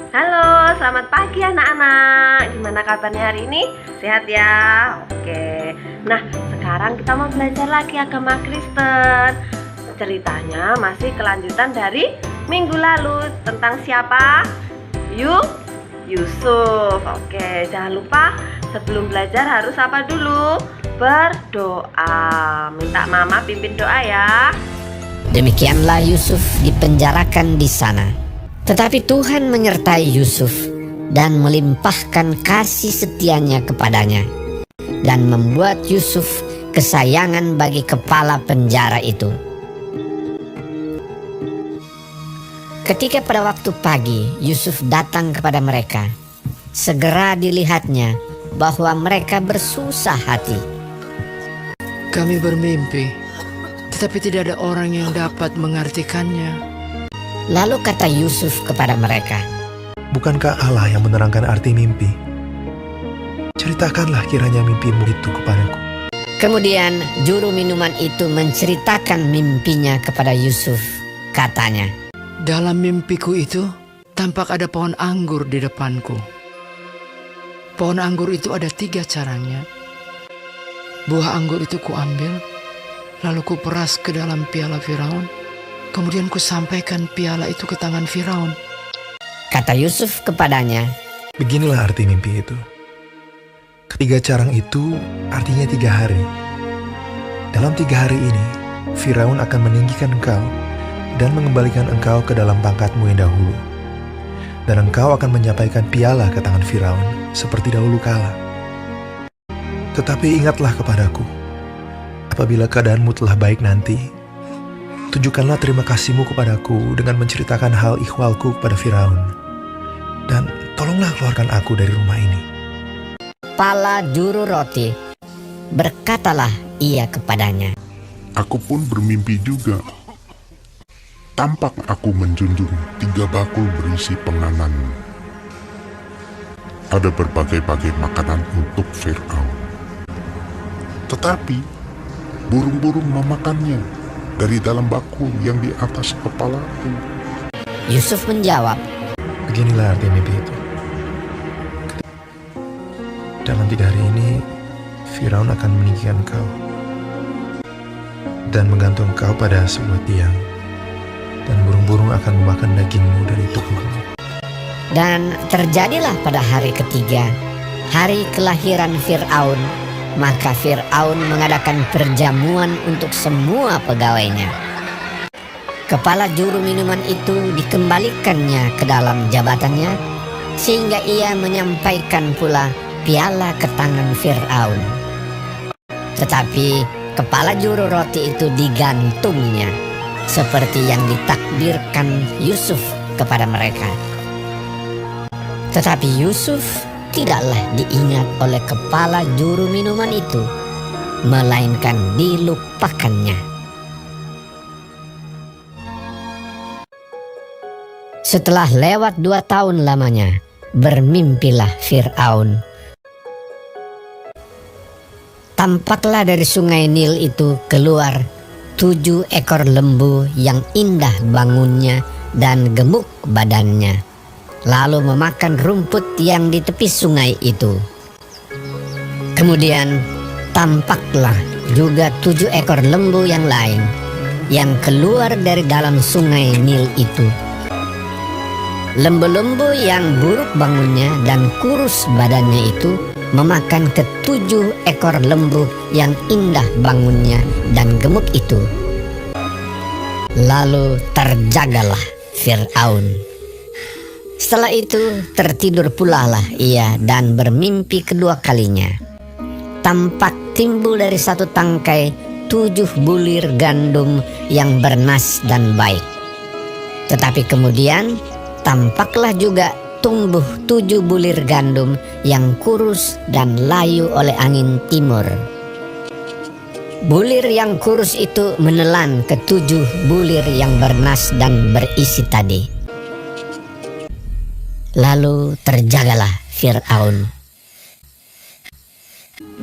Halo, selamat pagi anak-anak. Gimana kabarnya hari ini? Sehat ya? Oke. Nah, sekarang kita mau belajar lagi agama Kristen. Ceritanya masih kelanjutan dari minggu lalu. Tentang siapa? Yusuf. Oke, jangan lupa sebelum belajar harus apa dulu? Berdoa. Minta mama pimpin doa ya. Demikianlah Yusuf dipenjarakan di sana. Tetapi Tuhan menyertai Yusuf dan melimpahkan kasih setianya kepadanya dan membuat Yusuf kesayangan bagi kepala penjara itu. Ketika pada waktu pagi Yusuf datang kepada mereka, segera dilihatnya bahwa mereka bersusah hati. Kami bermimpi, tetapi tidak ada orang yang dapat mengartikannya. Lalu kata Yusuf kepada mereka, "Bukankah Allah yang menerangkan arti mimpi? Ceritakanlah kiranya mimpimu itu kepadaku." Kemudian juru minuman itu menceritakan mimpinya kepada Yusuf. Katanya, Dalam mimpiku itu, tampak ada pohon anggur di depanku. Pohon anggur itu ada 3 carangnya. Buah anggur itu kuambil, lalu kuperas ke dalam piala Firaun. Kemudian kusampaikan piala itu ke tangan Firaun. kata Yusuf kepadanya, Beginilah arti mimpi itu. Ketiga carang itu artinya 3 hari. Dalam 3 hari ini, Firaun akan meninggikan engkau dan mengembalikan engkau ke dalam pangkatmu yang dahulu. Dan engkau akan menyampaikan piala ke tangan Firaun seperti dahulu kala. Tetapi ingatlah kepadaku, apabila keadaanmu telah baik nanti, tunjukkanlah terima kasihmu kepadaku dengan menceritakan hal ikhwalku kepada Firaun. Dan tolonglah keluarkan aku dari rumah ini. kepala juru roti. Berkatalah ia kepadanya, Aku pun bermimpi juga. Tampak aku menjunjung 3 bakul berisi penganan. Ada berbagai-bagai makanan untuk Fir'aun. Tetapi burung-burung memakannya dari dalam bakul yang di atas kepalaku. Yusuf menjawab, Beginilah arti mimpi itu. Dalam 3 hari ini, Firaun akan meninggikan engkau dan menggantung engkau pada sebuah tiang, dan burung-burung akan memakan dagingmu dari tubuhmu. dan terjadilah pada hari ketiga, hari kelahiran Fir'aun. Maka Fir'aun mengadakan perjamuan untuk semua pegawainya. Kepala juru minuman itu dikembalikannya ke dalam jabatannya, sehingga ia menyampaikan pula piala ke tangan Fir'aun. Tetapi kepala juru roti itu digantungnya, seperti yang ditakdirkan Yusuf kepada mereka. Tetapi Yusuf tidaklah diingat oleh kepala juru minuman itu, melainkan dilupakannya. Setelah lewat 2 tahun lamanya, bermimpilah Fir'aun. Tampaklah dari sungai Nil itu keluar 7 ekor lembu yang indah bangunnya dan gemuk badannya, lalu memakan rumput yang di tepi sungai itu. Kemudian tampaklah juga 7 ekor lembu yang lain yang keluar dari dalam sungai Nil itu. Lembu-lembu yang buruk bangunnya dan kurus badannya itu memakan ke-7 ekor lembu yang indah bangunnya dan gemuk itu. Lalu terjagalah Fir'aun. Setelah itu tertidur pulalah ia dan bermimpi kedua kalinya. Tampak timbul dari satu tangkai 7 bulir gandum yang bernas dan baik. Tetapi kemudian tampaklah juga tumbuh 7 bulir gandum yang kurus dan layu oleh angin timur. Bulir yang kurus itu menelan ke-7 bulir yang bernas dan berisi tadi. Lalu terjagalah Fir'aun.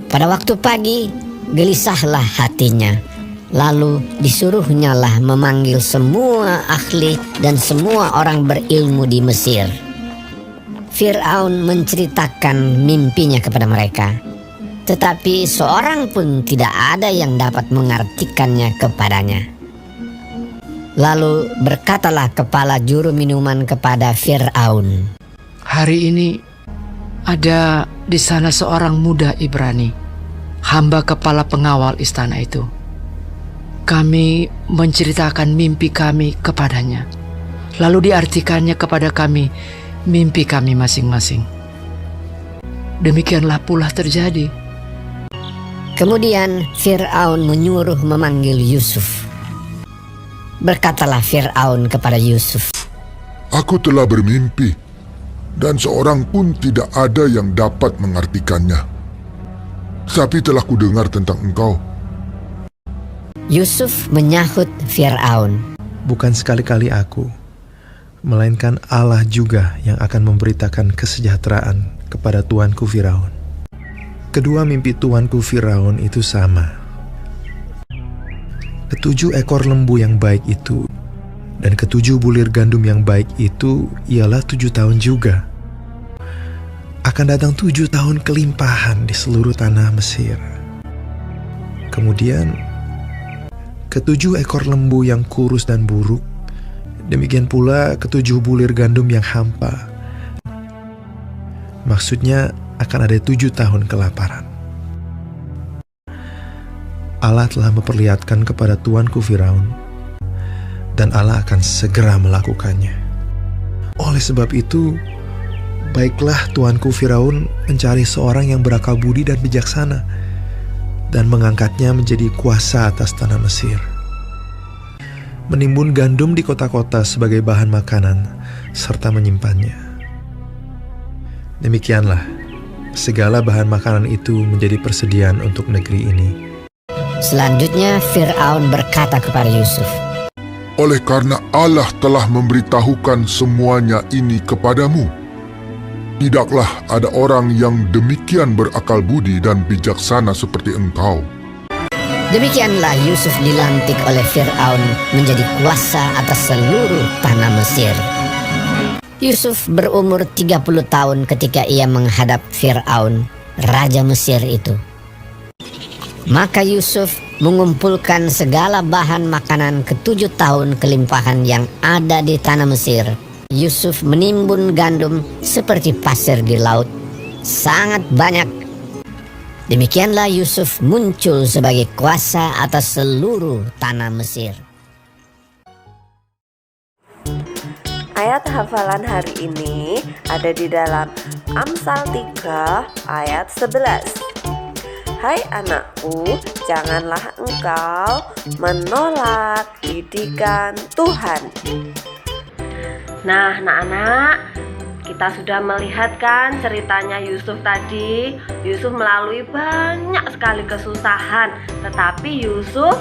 Pada waktu pagi, gelisahlah hatinya. Lalu disuruhnyalah memanggil semua ahli dan semua orang berilmu di Mesir. Fir'aun menceritakan mimpinya kepada mereka, tetapi seorang pun tidak ada yang dapat mengartikannya kepadanya. Lalu berkatalah kepala juru minuman kepada Fir'aun, Hari ini ada di sana seorang muda Ibrani, hamba kepala pengawal istana itu. Kami menceritakan mimpi kami kepadanya, lalu diartikannya kepada kami mimpi kami masing-masing. Demikianlah pula terjadi. Kemudian Fir'aun menyuruh memanggil Yusuf. Berkatalah Fir'aun kepada Yusuf, Aku telah bermimpi, dan seorang pun tidak ada yang dapat mengartikannya. Tapi telah kudengar tentang engkau. Yusuf menyahut Fir'aun, Bukan sekali-kali aku, melainkan Allah juga yang akan memberitakan kesejahteraan kepada tuanku Firaun. Kedua mimpi tuanku Firaun itu sama. Ketujuh ekor lembu yang baik itu dan ketujuh bulir gandum yang baik itu ialah 7 tahun juga. Akan datang 7 tahun kelimpahan di seluruh tanah Mesir. Kemudian ketujuh ekor lembu yang kurus dan buruk, demikian pula ketujuh bulir gandum yang hampa. Maksudnya akan ada 7 tahun kelaparan. Allah telah memperlihatkan kepada tuanku Firaun, dan Allah akan segera melakukannya. Oleh sebab itu, baiklah tuanku Firaun mencari seorang yang berakal budi dan bijaksana, dan mengangkatnya menjadi kuasa atas tanah Mesir. Menimbun gandum di kota-kota sebagai bahan makanan, serta menyimpannya. Demikianlah, segala bahan makanan itu menjadi persediaan untuk negeri ini. Selanjutnya Fir'aun berkata kepada Yusuf, Oleh karena Allah telah memberitahukan semuanya ini kepadamu, tidaklah ada orang yang demikian berakal budi dan bijaksana seperti engkau. Demikianlah Yusuf dilantik oleh Fir'aun menjadi kuasa atas seluruh tanah Mesir. Yusuf berumur 30 tahun ketika ia menghadap Fir'aun, raja Mesir itu. Maka Yusuf mengumpulkan segala bahan makanan ke-7 tahun kelimpahan yang ada di tanah Mesir. Yusuf menimbun gandum seperti pasir di laut, sangat banyak. Demikianlah Yusuf muncul sebagai kuasa atas seluruh tanah Mesir. Ayat hafalan hari ini ada di dalam Amsal 3 ayat 11. Hai anakku, janganlah engkau menolak didikan Tuhan. Nah, anak-anak, kita sudah melihat kan ceritanya Yusuf tadi. Yusuf melalui banyak sekali kesusahan, tetapi Yusuf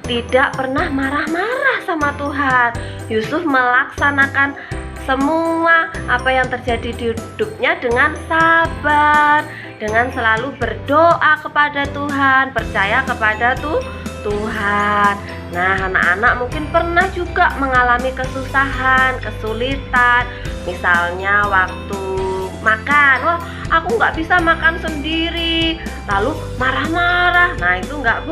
tidak pernah marah-marah sama Tuhan. Yusuf melaksanakan semua apa yang terjadi di hidupnya dengan sabar, dengan selalu berdoa kepada Tuhan, percaya kepada Tuhan. Nah, anak-anak mungkin pernah juga mengalami kesusahan, kesulitan. Misalnya waktu makan, wah aku nggak bisa makan sendiri, lalu marah-marah. Nah itu nggak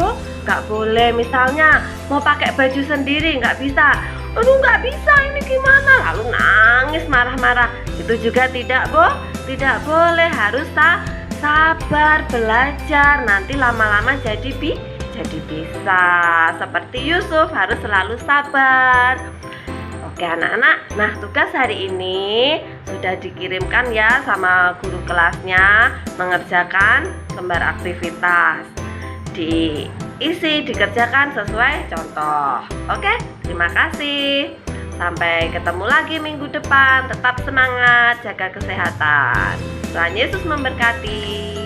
boleh. Misalnya mau pakai baju sendiri nggak bisa, aduh nggak bisa ini gimana, lalu nangis marah-marah. Itu juga tidak boleh, harus sabar belajar, nanti lama-lama jadi bisa. Seperti Yusuf harus selalu sabar. Oke anak-anak, nah tugas hari ini sudah dikirimkan ya sama guru kelasnya, mengerjakan lembar aktivitas. Dikerjakan sesuai contoh. Oke, terima kasih. Sampai ketemu lagi minggu depan. Tetap semangat, jaga kesehatan. Tuhan Yesus memberkati.